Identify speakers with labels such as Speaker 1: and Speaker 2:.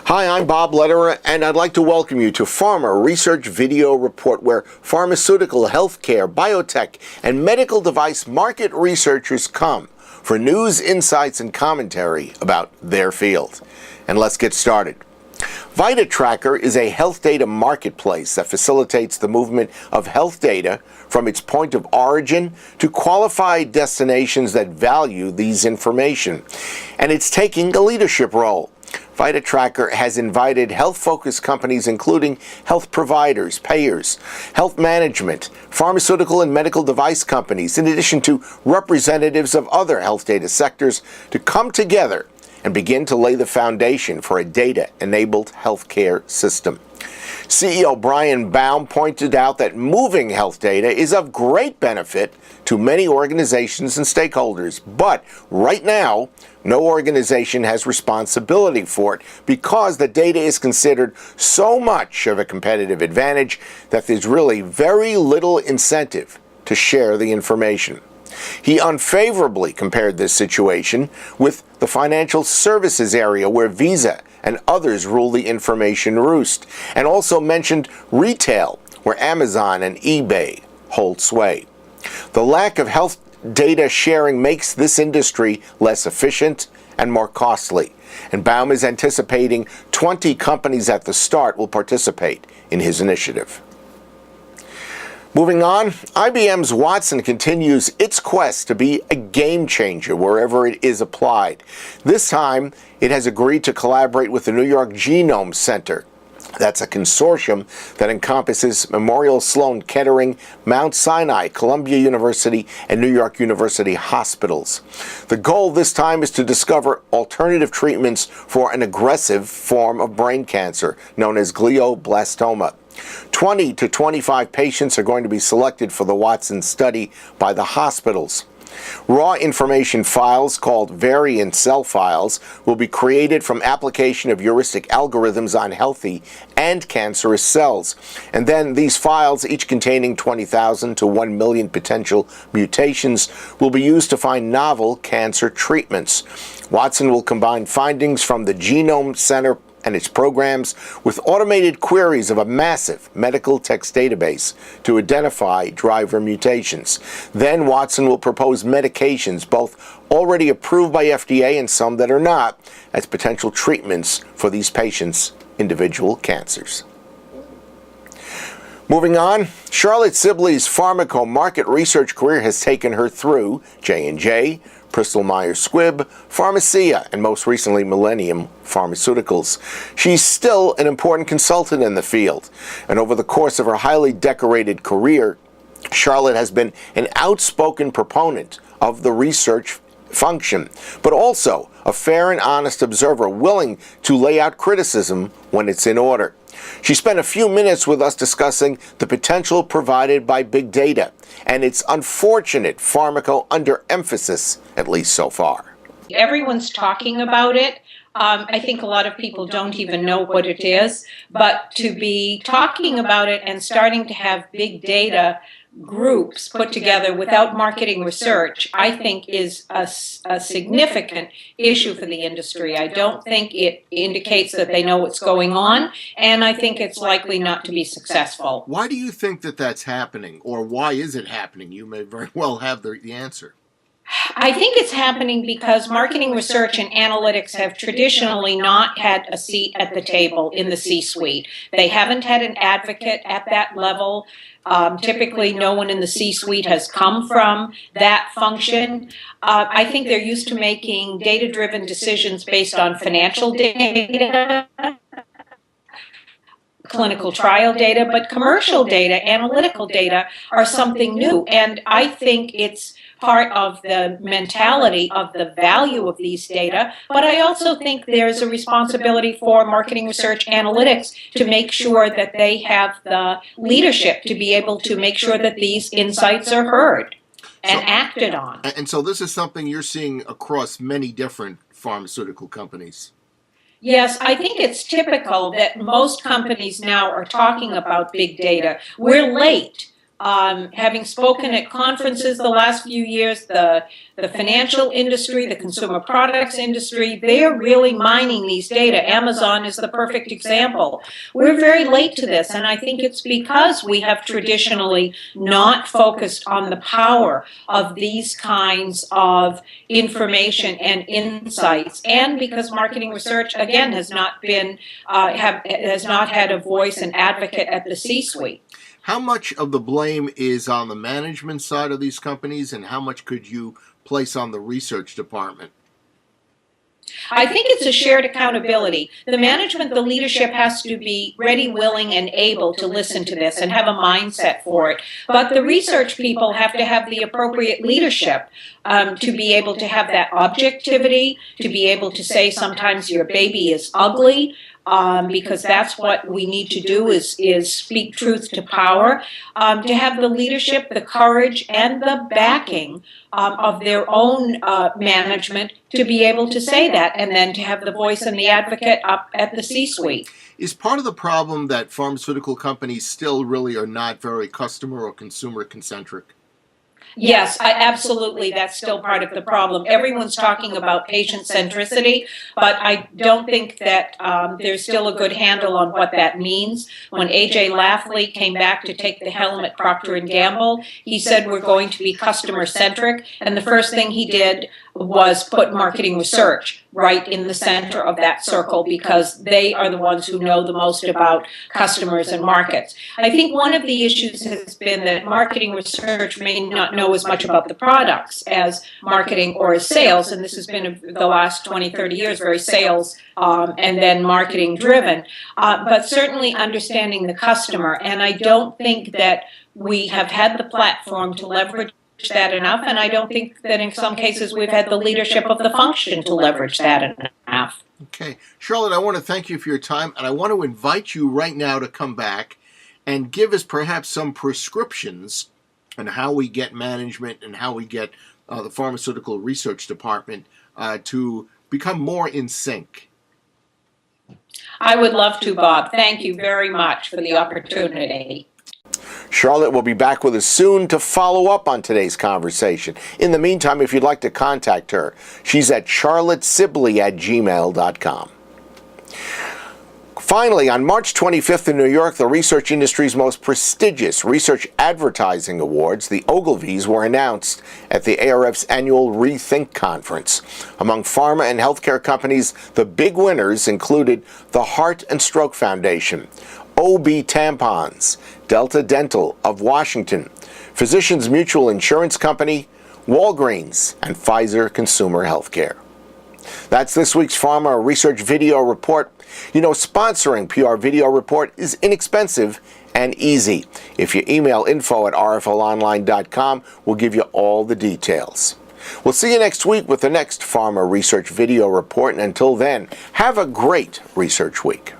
Speaker 1: Hi, I'm Bob Lederer, and I'd like to welcome you to Pharma Research Video Report, where pharmaceutical, healthcare, biotech, and medical device market researchers come for news, insights, and commentary about their field. And let's get started. vitaTrackr is a health data marketplace that facilitates the movement of health data from its point of origin to qualified destinations that value these information. And it's taking a leadership role. vitaTrackr has invited health-focused companies including health providers, payers, health management, pharmaceutical and medical device companies, in addition to representatives of other health data sectors, to come together and begin to lay the foundation for a data-enabled healthcare system. CEO Brian Baum pointed out that moving health data is of great benefit to many organizations and stakeholders, but right now, no organization has responsibility for it because the data is considered so much of a competitive advantage that there's really very little incentive to share the information. He unfavorably compared this situation with the financial services area where Visa and others rule the information roost, and also mentioned retail where Amazon and eBay hold sway. The lack of health data sharing makes this industry less efficient and more costly, and Baum is anticipating 20 companies at the start will participate in his initiative. Moving on, IBM's Watson continues its quest to be a game changer wherever it is applied. This time, it has agreed to collaborate with the New York Genome Center. That's a consortium that encompasses Memorial Sloan Kettering, Mount Sinai, Columbia University, and New York University hospitals. The goal this time is to discover alternative treatments for an aggressive form of brain cancer known as glioblastoma. 20 to 25 patients are going to be selected for the Watson study by the hospitals. Raw information files called variant cell files will be created from application of heuristic algorithms on healthy and cancerous cells. And then these files, each containing 20,000 to 1 million potential mutations, will be used to find novel cancer treatments. Watson will combine findings from the Genome Center and its programs with automated queries of a massive medical text database to identify driver mutations. Then Watson will propose medications, both already approved by FDA and some that are not, as potential treatments for these patients' individual cancers. Moving on, Charlotte Sibley's pharmaco market research career has taken her through J&J, Bristol Myers Squibb, Pharmacia, and most recently Millennium Pharmaceuticals. She's still an important consultant in the field, and over the course of her highly decorated career, Charlotte has been an outspoken proponent of the research function, but also a fair and honest observer willing to lay out criticism when it's in order. She spent a few minutes with us discussing the potential provided by big data and its unfortunate pharmaco underemphasis, at least so far.
Speaker 2: Everyone's talking about it. I think a lot of people don't even know what it is, but to be talking about it and starting to have big data groups put together without marketing research, I think is a significant issue for the industry. I don't think it indicates that they know what's going on, and I think it's likely not to be successful.
Speaker 1: Why do you think that that's happening, or why is it happening? You may very well have the answer.
Speaker 2: I think it's happening because marketing research and analytics have traditionally not had a seat at the table in the C-suite. They haven't had an advocate at that level. Typically, no one in the C-suite has come from that function. I think they're used to making data-driven decisions based on financial data, clinical trial data, but commercial data, analytical data are something new. And I think it's part of the mentality of the value of these data, but I also think there's a responsibility for marketing research analytics to make sure that they have the leadership to be able to make sure that these insights are heard and acted on.
Speaker 1: And so this is something you're seeing across many different pharmaceutical companies.
Speaker 2: Yes, I think it's typical that most companies now are talking about big data. We're late. Having spoken at conferences the last few years, the financial industry, the consumer products industry, they're really mining these data. Amazon is the perfect example. We're very late to this, and I think it's because we have traditionally not focused on the power of these kinds of information and insights, and because marketing research, again, has not been has not had a voice and advocate at the C-suite.
Speaker 1: How much of the blame is on the management side of these companies, and how much could you place on the research department?
Speaker 2: I think it's a shared accountability. The management, the leadership has to be ready, willing, and able to listen to this and have a mindset for it. But the research people have to have the appropriate leadership to be able to have that objectivity, to be able to say sometimes your baby is ugly, because that's what we need to do is speak truth to power, to have the leadership, the courage, and the backing of their own management to be able to say that, and then to have the voice and the advocate up at the C-suite.
Speaker 1: Is part of the problem that pharmaceutical companies still really are not very customer or consumer concentric?
Speaker 2: Yes, absolutely. That's still part of the problem. Everyone's talking about patient centricity, but I don't think that there's still a good handle on what that means. When A.J. Lafley came back to take the helm at Procter & Gamble, he said we're going to be customer centric, and the first thing he did was put marketing research right in the center of that circle, because they are the ones who know the most about customers and markets. I think one of the issues has been that marketing research may not know as much about the products as marketing or as sales, and this has been the last 20, 30 years very sales and then marketing driven, but certainly understanding the customer. And I don't think that we have had the platform to leverage that enough, and I don't think that in some cases we've had the leadership of the function to leverage that enough.
Speaker 1: Okay. Charlotte, I want to thank you for your time, and I want to invite you right now to come back and give us perhaps some prescriptions on how we get management and how we get the pharmaceutical research department to become more in sync.
Speaker 2: I would love to, Bob. Thank you very much for the opportunity.
Speaker 1: Charlotte will be back with us soon to follow up on today's conversation. In the meantime, if you'd like to contact her, she's at charlottesibley@gmail.com. Finally, on March 25th in New York, the research industry's most prestigious research advertising awards, the Ogilvys, were announced at the ARF's annual ReThink Conference. Among pharma and healthcare companies, the big winners included the Heart and Stroke Foundation, OB Tampons, Delta Dental of Washington, Physicians Mutual Insurance Company, Walgreens, and Pfizer Consumer Healthcare. That's this week's Pharma Research Video Report. You know, sponsoring PR Video Report is inexpensive and easy. If you email info@rflonline.com, we'll give you all the details. We'll see you next week with the next Pharma Research Video Report, and until then, have a great research week.